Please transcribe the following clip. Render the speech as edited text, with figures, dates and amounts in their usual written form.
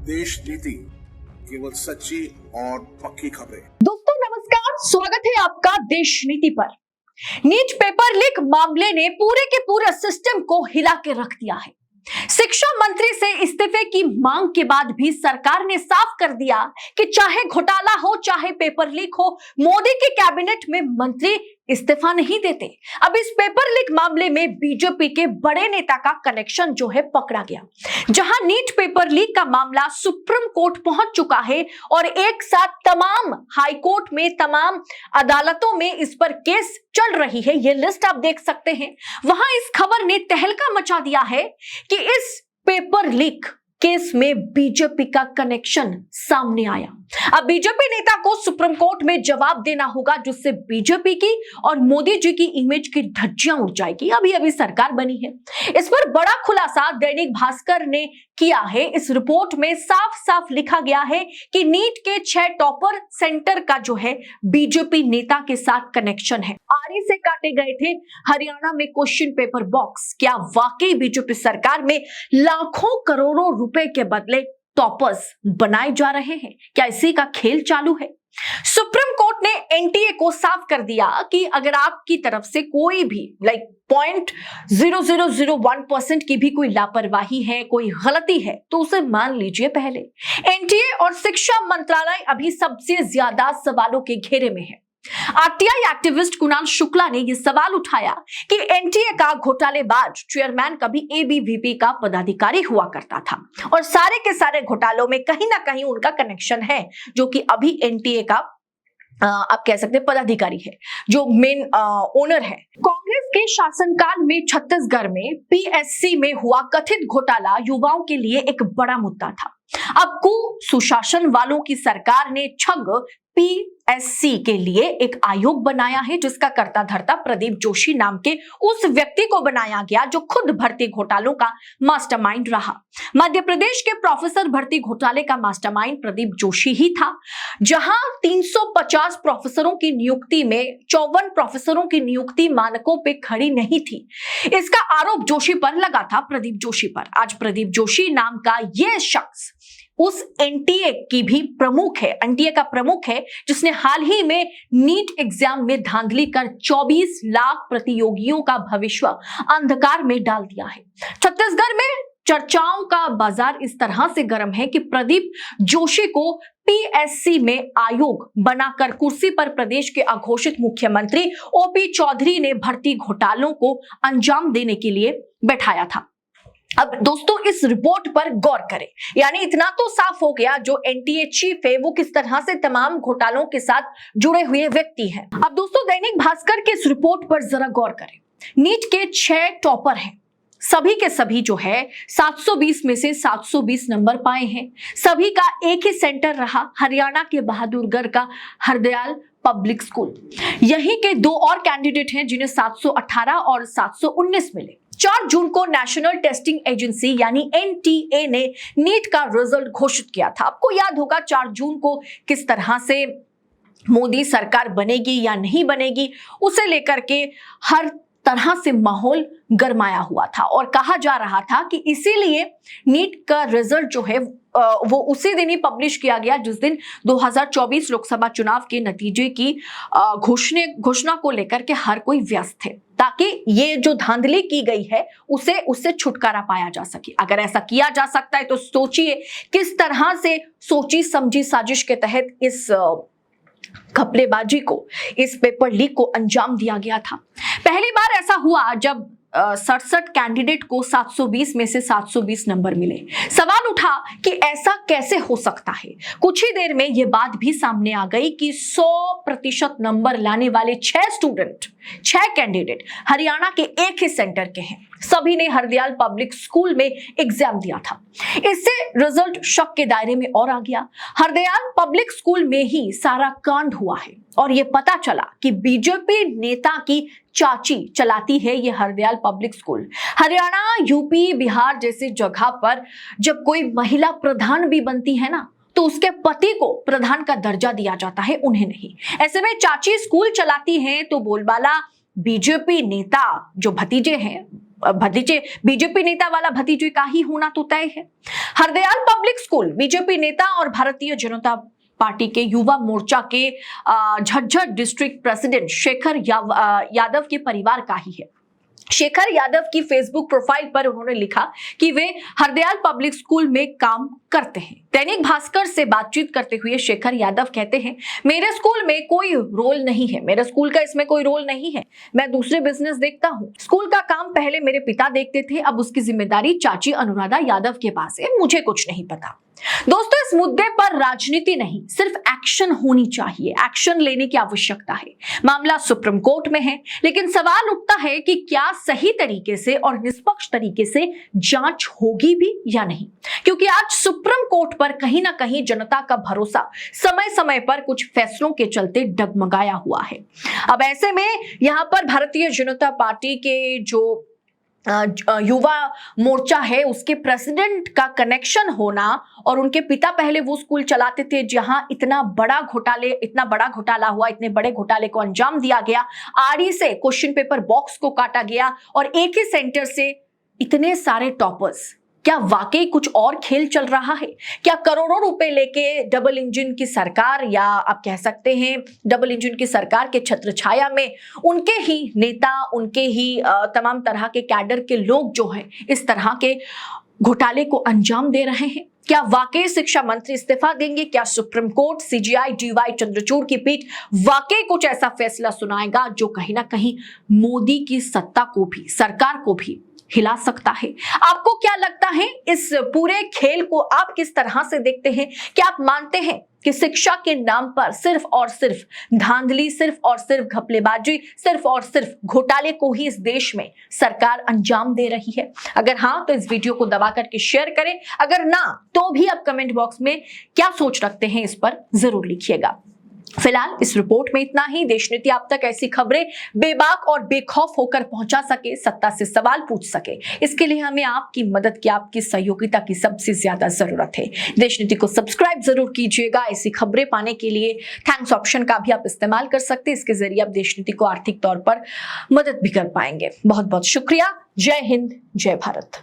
देश नीति, केवल सच्ची और पक्की खबरें। दोस्तों नमस्कार, स्वागत है आपका देश नीति पर। नीट पेपर लीक मामले ने पूरे के पूरे सिस्टम को हिला के रख दिया है। शिक्षा मंत्री से इस्तीफे की मांग के बाद भी सरकार ने साफ कर दिया कि चाहे घोटाला हो चाहे पेपर लीक हो, मोदी के कैबिनेट में मंत्री इस्तीफा नहीं देते। अब इस पेपर लीक मामले में बीजेपी के बड़े नेता का कनेक्शन जो है पकड़ा गया। जहां नीट पेपर लीक का मामला सुप्रीम कोर्ट पहुंच चुका है और एक साथ तमाम हाई कोर्ट में, तमाम अदालतों में इस पर केस चल रही है, ये लिस्ट आप देख सकते हैं। वहां इस खबर ने तहलका मचा दिया है कि इस पेपर लीक केस में बीजेपी का कनेक्शन सामने आया। अब बीजेपी नेता को सुप्रीम कोर्ट में जवाब देना होगा, जिससे बीजेपी की और मोदी जी की इमेज की धज्जियां उड़ जाएगी। अभी सरकार बनी है। इस पर बड़ा खुलासा दैनिक भास्कर ने किया है। इस रिपोर्ट में साफ साफ लिखा गया है कि नीट के 6 टॉपर सेंटर का जो है बीजेपी नेता के साथ कनेक्शन है। आरी से काटे गए थे हरियाणा में क्वेश्चन पेपर बॉक्स। क्या वाकई बीजेपी सरकार में लाखों करोड़ों रुपए के बदले टॉपर्स बनाए जा रहे हैं? क्या इसी का खेल चालू है? सुप्रीम कोर्ट ने एनटीए को साफ कर दिया कि अगर आपकी तरफ से कोई भी 0.0001% की भी कोई लापरवाही है, कोई गलती है, तो उसे मान लीजिए पहले। एनटीए और शिक्षा मंत्रालय अभी सबसे ज्यादा सवालों के घेरे में है। आरटीआई एक्टिविस्ट कुणाल शुक्ला ने यह सवाल उठाया कि एनटीए का घोटालेबाज चेयरमैन कभी एबीवीपी का पदाधिकारी हुआ करता था और सारे के सारे घोटालों में कहीं ना कहीं उनका कनेक्शन है, जो कि अभी एनटीए का आप कह सकते हैं पदाधिकारी है, जो मेन ओनर है। कांग्रेस के शासनकाल में छत्तीसगढ़ में पीएससी में हुआ कथित घोटाला युवाओं के लिए एक बड़ा मुद्दा था। अब सुशासन वालों की सरकार ने छग पीएससी के लिए एक आयोग बनाया है, जिसका कर्ता धर्ता प्रदीप जोशी नाम के उस व्यक्ति को बनाया गया जो खुद भर्ती घोटालों का मास्टरमाइंड रहा। मध्य प्रदेश के प्रोफेसर भर्ती घोटाले का मास्टरमाइंड प्रदीप जोशी ही था, जहां 350 प्रोफेसरों की नियुक्ति में 54 प्रोफेसरों की नियुक्ति मानकों पे खड़ी नहीं थी। इसका आरोप जोशी पर लगा था, प्रदीप जोशी पर। आज प्रदीप जोशी नाम का यह शख्स उस एनटीए की भी प्रमुख है, एनटीए का प्रमुख है, जिसने हाल ही में नीट एग्जाम में धांधली कर 24 लाख प्रतियोगियों का भविष्य अंधकार में डाल दिया है। छत्तीसगढ़ में चर्चाओं का बाजार इस तरह से गर्म है कि प्रदीप जोशी को पीएससी में आयोग बनाकर कुर्सी पर प्रदेश के अघोषित मुख्यमंत्री ओपी चौधरी ने भर्ती घोटालों को अंजाम देने के लिए बैठाया था। अब दोस्तों इस रिपोर्ट पर गौर करें, यानी इतना तो साफ हो गया जो एनटीए चीफ है वो किस तरह से तमाम घोटालों के साथ जुड़े हुए व्यक्ति हैं। अब दोस्तों दैनिक भास्कर के इस रिपोर्ट पर जरा गौर करें। नीट के 6 टॉपर हैं, सभी के सभी जो है 720 में से 720 नंबर पाए हैं। सभी का एक ही सेंटर रहा, हरियाणा के बहादुरगढ़ का हरदयाल पब्लिक स्कूल। यहीं के 2 और कैंडिडेट हैं जिन्हें 718 और 719 मिले। 4 जून को नेशनल टेस्टिंग एजेंसी यानी एनटीए ने नीट का रिजल्ट घोषित किया था। आपको याद होगा 4 जून को किस तरह से मोदी सरकार बनेगी या नहीं बनेगी, उसे लेकर के हर तरह से माहौल गरमाया हुआ था और कहा जा रहा था कि इसीलिए नीट का रिजल्ट जो है वो उसी दिन ही पब्लिश किया गया जिस दिन 2024 लोकसभा चुनाव के नतीजे की घोषणा को लेकर के हर कोई व्यस्त थे, ताकि ये जो धांधली की गई है उससे छुटकारा पाया जा सके। अगर ऐसा किया जा सकता है तो सोचिए किस तरह से सोची समझी साजिश के तहत इस घपलेबाजी को, इस पेपर लीक को अंजाम दिया गया था। पहली बार ऐसा हुआ जब 67 कैंडिडेट को 720 में से 720 नंबर मिले। सवाल उठा कि ऐसा कैसे हो सकता है। कुछ ही देर में यह बात भी सामने आ गई कि 100% नंबर लाने वाले 6 कैंडिडेट हरियाणा के एक ही सेंटर के हैं। सभी ने हरदयाल पब्लिक स्कूल में एग्जाम दिया था। इससे रिजल्ट शक के दायरे में और आ गया। हरदयाल पब्लिक स्कूल में ही सारा कांड हुआ है और यह पता चला कि बीजेपी नेता की चाची चलाती है ये Hardayal public school. Haryana, UP, Bihar जैसी जगह पर जब कोई महिला प्रधान भी बनती है ना, तो उसके पति को प्रधान का दर्जा दिया जाता है, उन्हें नहीं। ऐसे में चाची स्कूल चलाती हैं तो बोलबाला बीजेपी नेता जो भतीजे हैं भतीजे बीजेपी नेता वाला भतीजे का ही होना तो तय है। हरदयाल पब्लिक स्कूल बीजेपी नेता और भारतीय जनता पार्टी के युवा मोर्चा के झज्जर डिस्ट्रिक्ट प्रेसिडेंट शेखर यादव के परिवार का ही है। शेखर यादव की फेसबुक प्रोफाइल पर उन्होंने लिखा कि वे हरदयाल पब्लिक स्कूल में काम करते हैं। दैनिक भास्कर से बातचीत करते हुए शेखर यादव कहते हैं, मेरे स्कूल में कोई रोल नहीं है, मेरे स्कूल का इसमें कोई रोल नहीं है, मैं दूसरे बिजनेस देखता हूँ। स्कूल का काम पहले मेरे पिता देखते थे, अब उसकी जिम्मेदारी चाची अनुराधा यादव के पास है, मुझे कुछ नहीं पता। दोस्तों, इस मुद्दे पर राजनीति नहीं, सिर्फ एक्शन होनी चाहिए, एक्शन लेने की आवश्यकता है। मामला सुप्रीम कोर्ट में है, लेकिन सवाल उठता है कि क्या सही तरीके से और निष्पक्ष तरीके से जांच होगी भी या नहीं, क्योंकि आज सुप्रीम कोर्ट पर कहीं ना कहीं जनता का भरोसा समय समय पर कुछ फैसलों के चलते डगमगाया हुआ है। अब ऐसे में यहां पर भारतीय जनता पार्टी के जो युवा मोर्चा है उसके प्रेसिडेंट का कनेक्शन होना और उनके पिता पहले वो स्कूल चलाते थे जहां इतना बड़ा घोटाला हुआ, इतने बड़े घोटाले को अंजाम दिया गया, आरई से क्वेश्चन पेपर बॉक्स को काटा गया और एक ही सेंटर से इतने सारे टॉपर्स। क्या वाकई कुछ और खेल चल रहा है? क्या करोड़ों रुपए लेके डबल इंजन की सरकार, या आप कह सकते हैं डबल इंजन की सरकार के छत्र छाया में उनके ही नेता, उनके ही तमाम तरह के कैडर के लोग जो हैं इस तरह के घोटाले को अंजाम दे रहे हैं? क्या वाकई शिक्षा मंत्री इस्तीफा देंगे? क्या supreme court, CJI, DY Chandrachud की पीठ वाकई कुछ ऐसा फैसला सुनाएगा जो कहीं ना कहीं मोदी की सत्ता को भी, सरकार को भी हिला सकता है? आपको क्या लगता है इस पूरे खेल को आप किस तरह से देखते हैं? क्या आप मानते हैं कि शिक्षा के नाम पर सिर्फ और सिर्फ धांधली, सिर्फ और सिर्फ घपलेबाजी, सिर्फ और सिर्फ घोटाले को ही इस देश में सरकार अंजाम दे रही है? अगर हाँ, तो इस वीडियो को दबा करके शेयर करें, अगर ना तो भी आप कमेंट बॉक्स में क्या सोच रखते हैं इस पर जरूर लिखिएगा। फिलहाल इस रिपोर्ट में इतना ही। देश नीति आप तक ऐसी खबरें बेबाक और बेखौफ होकर पहुंचा सके, सत्ता से सवाल पूछ सके, इसके लिए हमें आपकी मदद की, आपकी सहयोगिता की सबसे ज्यादा जरूरत है। देश नीति को सब्सक्राइब जरूर कीजिएगा। ऐसी खबरें पाने के लिए थैंक्स ऑप्शन का भी आप इस्तेमाल कर सकते हैं। इसके जरिए आप देश नीति को आर्थिक तौर पर मदद भी कर पाएंगे। बहुत बहुत शुक्रिया। जय हिंद, जय भारत।